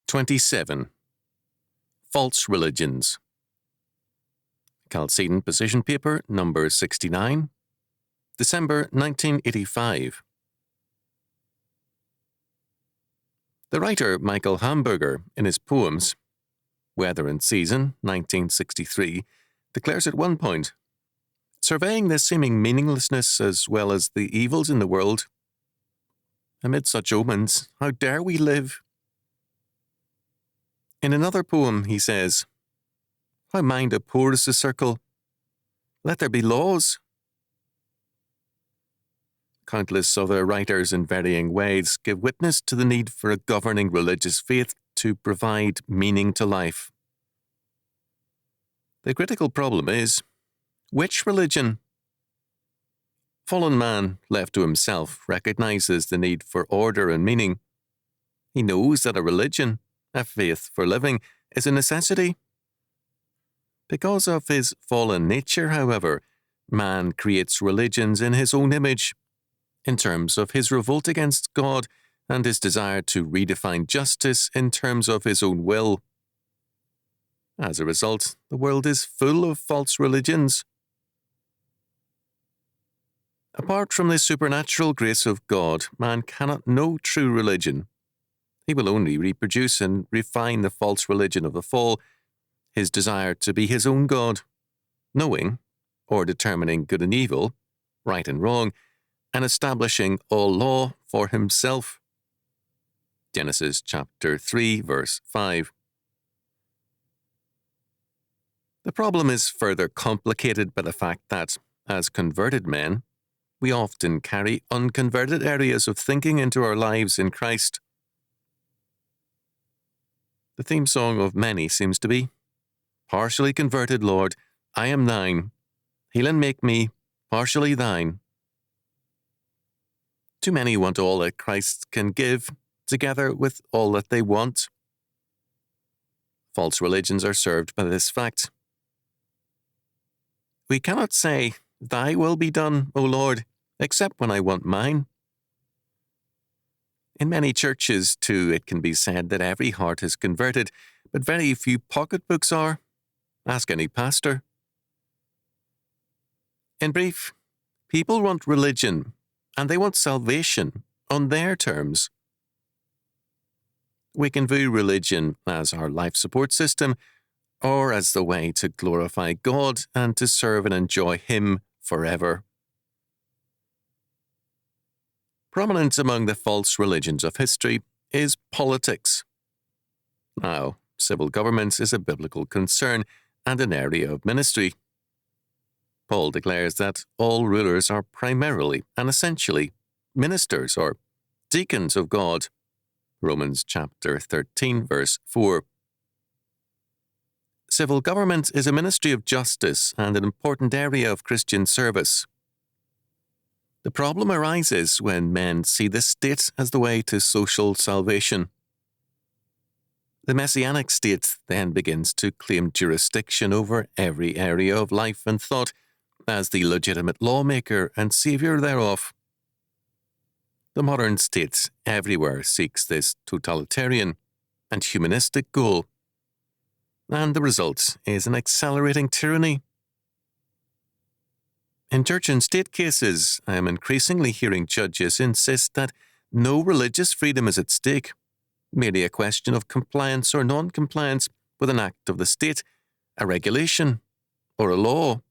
27. False Religions. Chalcedon Position Paper, number 69, December 1985. The writer Michael Hamburger, in his poems, Weather and Season, 1963, declares at one point, surveying the seeming meaninglessness as well as the evils in the world, amid such omens, how dare we live? In another poem, he says, how mind abhors the circle. Let there be laws. Countless other writers in varying ways give witness to the need for a governing religious faith to provide meaning to life. The critical problem is, which religion? Fallen man, left to himself, recognizes the need for order and meaning. He knows that a religion, a faith for living, is a necessity. Because of his fallen nature, however, man creates religions in his own image, in terms of his revolt against God and his desire to redefine justice in terms of his own will. As a result, the world is full of false religions. Apart from the supernatural grace of God, man cannot know true religion. He will only reproduce and refine the false religion of the fall, his desire to be his own God, knowing or determining good and evil, right and wrong, and establishing all law for himself. Genesis chapter 3, verse 5. The problem is further complicated by the fact that, as converted men, we often carry unconverted areas of thinking into our lives in Christ. The theme song of many seems to be, partially converted, Lord, I am thine. Heal and make me partially thine. Too many want all that Christ can give, together with all that they want. False religions are served by this fact. We cannot say, Thy will be done, O Lord, except when I want mine. In many churches, too, it can be said that every heart is converted, but very few pocketbooks are. Ask any pastor. In brief, people want religion, and they want salvation on their terms. We can view religion as our life support system, or as the way to glorify God and to serve and enjoy Him forever. Prominent among the false religions of history is politics. Now, civil government is a biblical concern and an area of ministry. Paul declares that all rulers are primarily and essentially ministers or deacons of God. Romans chapter 13, verse 4. Civil government is a ministry of justice and an important area of Christian service. The problem arises when men see the state as the way to social salvation. The messianic state then begins to claim jurisdiction over every area of life and thought as the legitimate lawmaker and saviour thereof. The modern state everywhere seeks this totalitarian and humanistic goal, and the result is an accelerating tyranny. In church and state cases, I am increasingly hearing judges insist that no religious freedom is at stake, merely a question of compliance or non-compliance with an act of the state, a regulation, or a law.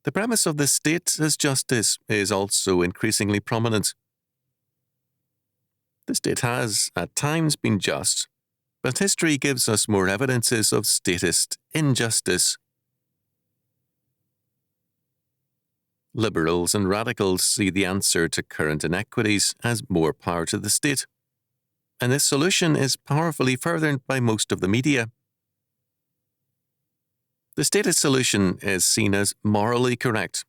The premise of the state as justice is also increasingly prominent. The state has, at times, been just, but history gives us more evidences of statist injustice. Liberals and radicals see the answer to current inequities as more power to the state, and this solution is powerfully furthered by most of the media. The statist solution is seen as morally correct,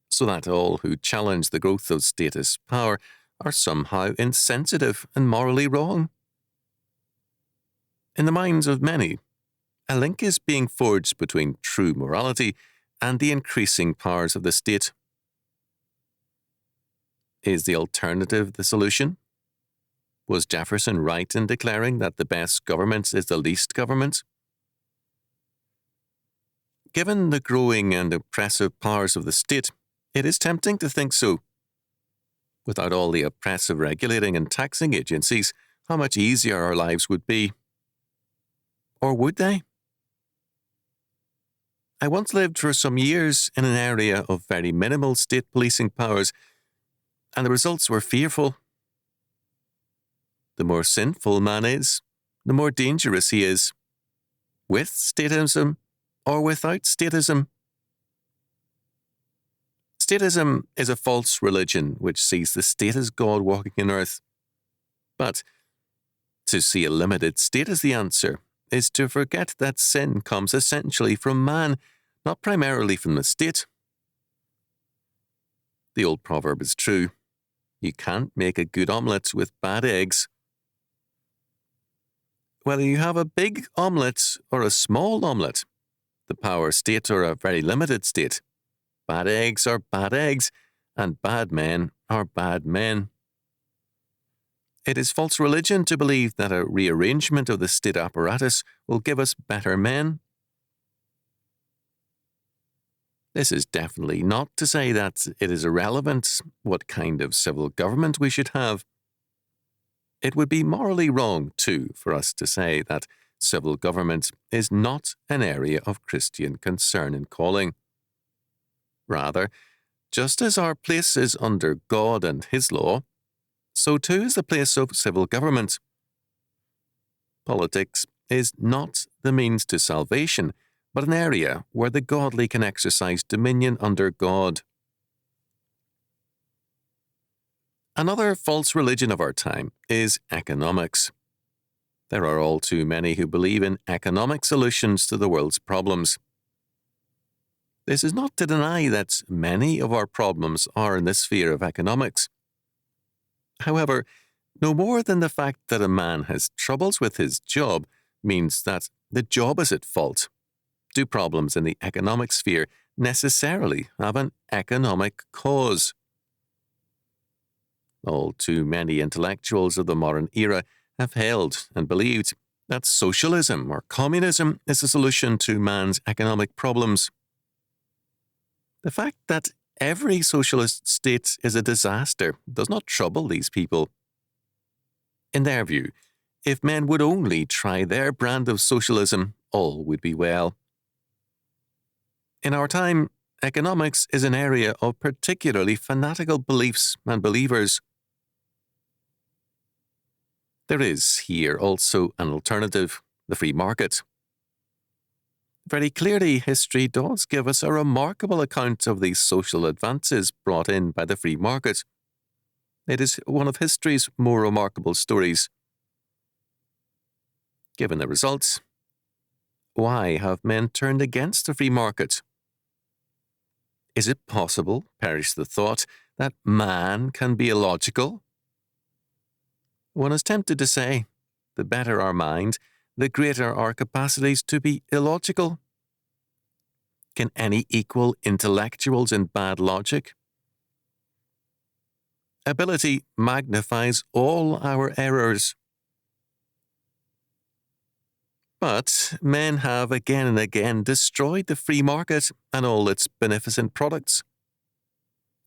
so that all who challenge the growth of statist power are somehow insensitive and morally wrong. In the minds of many, a link is being forged between true morality and the increasing powers of the state. Is the alternative the solution? Was Jefferson right in declaring that the best government is the least government? Given the growing and oppressive powers of the state, it is tempting to think so. Without all the oppressive regulating and taxing agencies, how much easier our lives would be. Or would they? I once lived for some years in an area of very minimal state policing powers, and the results were fearful. The more sinful man is, the more dangerous he is, with statism or without statism. Statism is a false religion which sees the state as God walking in earth. But to see a limited state as the answer is to forget that sin comes essentially from man, not primarily from the state. The old proverb is true. You can't make a good omelette with bad eggs. Whether you have a big omelette or a small omelette, the power state or a very limited state, bad eggs are bad eggs, and bad men are bad men. It is false religion to believe that a rearrangement of the state apparatus will give us better men. This is definitely not to say that it is irrelevant what kind of civil government we should have. It would be morally wrong, too, for us to say that civil government is not an area of Christian concern and calling. Rather, just as our place is under God and His law, so too is the place of civil government. Politics is not the means to salvation, but an area where the godly can exercise dominion under God. Another false religion of our time is economics. There are all too many who believe in economic solutions to the world's problems. This is not to deny that many of our problems are in the sphere of economics. However, no more than the fact that a man has troubles with his job means that the job is at fault, do problems in the economic sphere necessarily have an economic cause. All too many intellectuals of the modern era have held and believed that socialism or communism is the solution to man's economic problems. The fact that every socialist state is a disaster does not trouble these people. In their view, if men would only try their brand of socialism, all would be well. In our time, economics is an area of particularly fanatical beliefs and believers. There is here also an alternative, the free market. Very clearly, history does give us a remarkable account of the social advances brought in by the free market. It is one of history's more remarkable stories. Given the results, why have men turned against the free market? Is it possible, perish the thought, that man can be illogical? One is tempted to say, the better our mind, the greater our capacities to be illogical. Can any equal intellectuals in bad logic? Ability magnifies all our errors. But men have again and again destroyed the free market and all its beneficent products.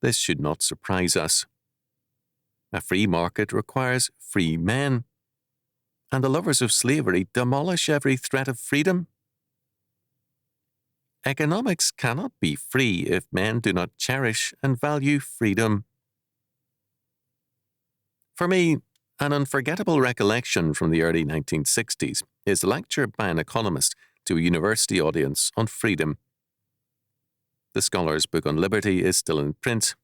This should not surprise us. A free market requires free men, and the lovers of slavery demolish every threat of freedom. Economics cannot be free if men do not cherish and value freedom. For me, an unforgettable recollection from the early 1960s is a lecture by an economist to a university audience on freedom. The scholar's book on liberty is still in print.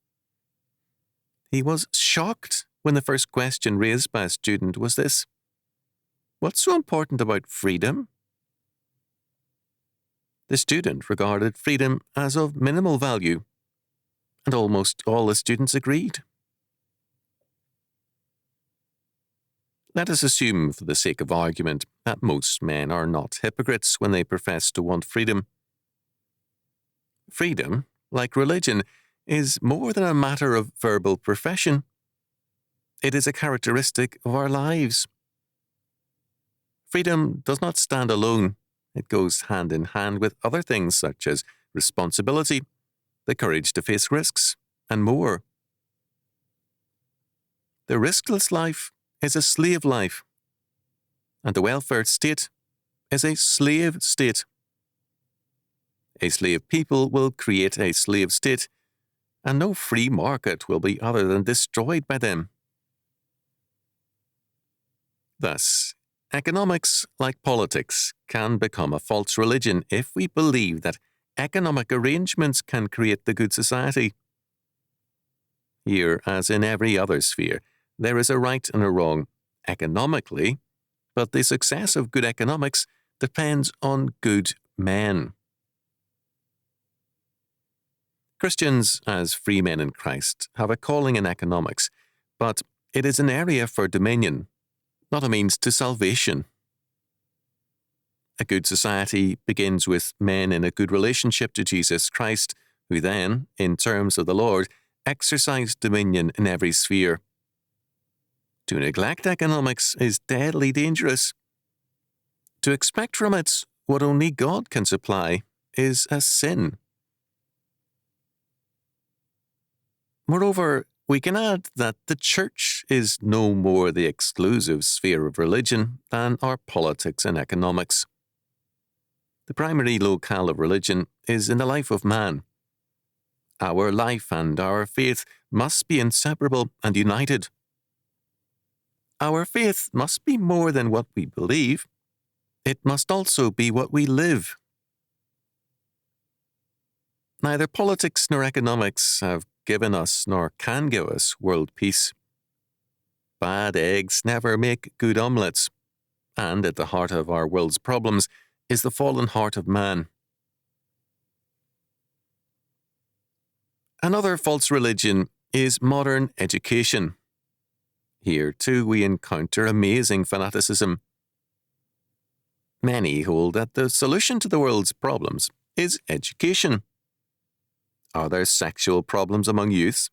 He was shocked when the first question raised by a student was this: "What's so important about freedom?" The student regarded freedom as of minimal value, and almost all the students agreed. Let us assume, for the sake of argument, that most men are not hypocrites when they profess to want freedom. Freedom, like religion, is more than a matter of verbal profession. It is a characteristic of our lives. Freedom does not stand alone. It goes hand in hand with other things such as responsibility, the courage to face risks, and more. The riskless life is a slave life, and the welfare state is a slave state. A slave people will create a slave state, and no free market will be other than destroyed by them. Thus, economics, like politics, can become a false religion if we believe that economic arrangements can create the good society. Here, as in every other sphere, there is a right and a wrong economically, but the success of good economics depends on good men. Christians, as free men in Christ, have a calling in economics, but it is an area for dominion, not a means to salvation. A good society begins with men in a good relationship to Jesus Christ, who then, in terms of the Lord, exercise dominion in every sphere. To neglect economics is deadly dangerous. To expect from it what only God can supply is a sin. Moreover, we can add that the church is no more the exclusive sphere of religion than are politics and economics. The primary locale of religion is in the life of man. Our life and our faith must be inseparable and united. Our faith must be more than what we believe. It must also be what we live. Neither politics nor economics have given us nor can give us world peace. Bad eggs never make good omelettes, and at the heart of our world's problems is the fallen heart of man. Another false religion is modern education. Here, too, we encounter amazing fanaticism. Many hold that the solution to the world's problems is education. Are there sexual problems among youths?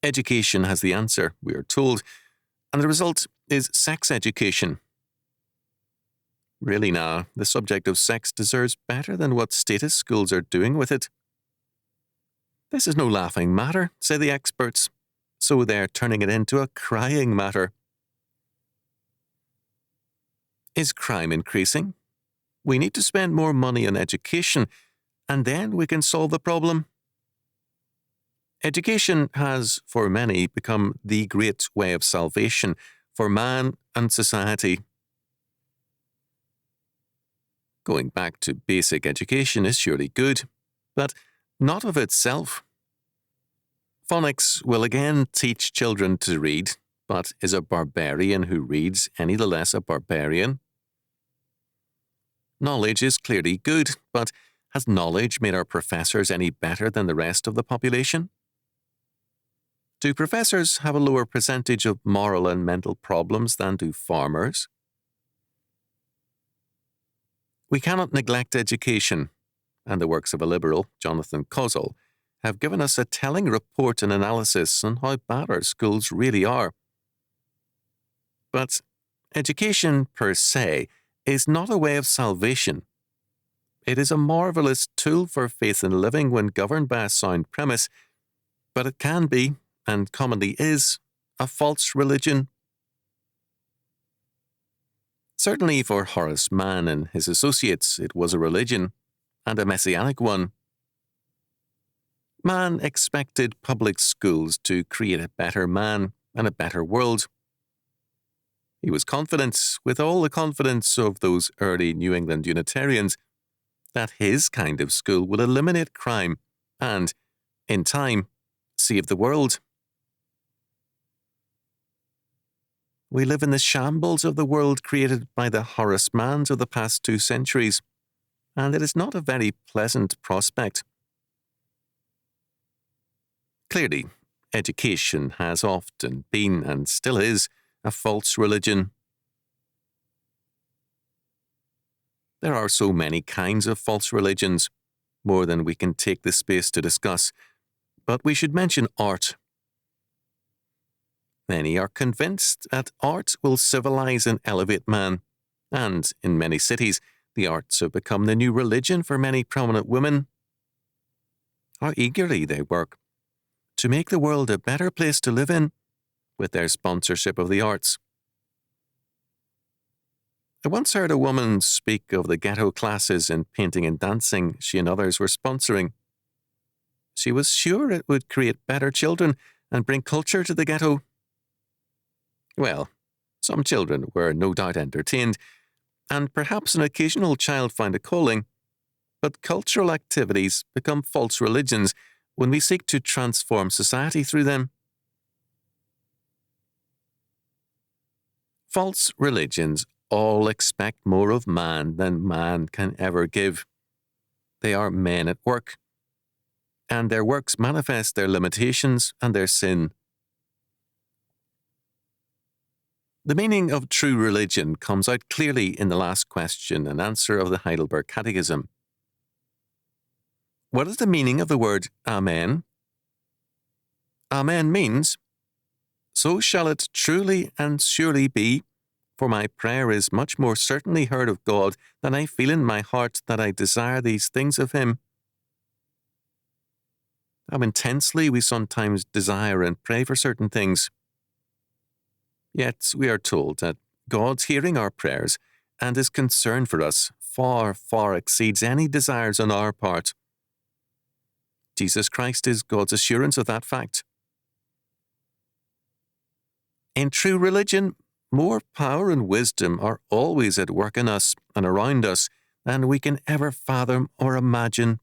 Education has the answer, we are told, and the result is sex education. Really now, the subject of sex deserves better than what status schools are doing with it. This is no laughing matter, say the experts, so they're turning it into a crying matter. Is crime increasing? We need to spend more money on education, and then we can solve the problem. Education has, for many, become the great way of salvation for man and society. Going back to basic education is surely good, but not of itself. Phonics will again teach children to read, but is a barbarian who reads any the less a barbarian? Knowledge is clearly good, but has knowledge made our professors any better than the rest of the population? Do professors have a lower percentage of moral and mental problems than do farmers? We cannot neglect education, and the works of a liberal, Jonathan Kozol, have given us a telling report and analysis on how bad our schools really are. But education per se is not a way of salvation. It is a marvelous tool for faith in living when governed by a sound premise, but it can be, and commonly is, a false religion. Certainly for Horace Mann and his associates it was a religion, and a messianic one. Mann expected public schools to create a better man and a better world. He was confident, with all the confidence of those early New England Unitarians, that his kind of school would eliminate crime and, in time, save the world. We live in the shambles of the world created by the Horace Manns of the past 2 centuries, and it is not a very pleasant prospect. Clearly, education has often been, and still is, a false religion. There are so many kinds of false religions, more than we can take the space to discuss, but we should mention art. Many are convinced that art will civilize and elevate man, and in many cities, the arts have become the new religion for many prominent women. How eagerly they work to make the world a better place to live in with their sponsorship of the arts. I once heard a woman speak of the ghetto classes in painting and dancing she and others were sponsoring. She was sure it would create better children and bring culture to the ghetto. Well, some children were no doubt entertained, and perhaps an occasional child found a calling, but cultural activities become false religions when we seek to transform society through them. False religions all expect more of man than man can ever give. They are men at work, and their works manifest their limitations and their sin. The meaning of true religion comes out clearly in the last question and answer of the Heidelberg Catechism. What is the meaning of the word Amen? Amen means, "So shall it truly and surely be, for my prayer is much more certainly heard of God than I feel in my heart that I desire these things of Him." How intensely we sometimes desire and pray for certain things. Yet we are told that God's hearing our prayers and His concern for us far, far exceeds any desires on our part. Jesus Christ is God's assurance of that fact. In true religion, more power and wisdom are always at work in us and around us than we can ever fathom or imagine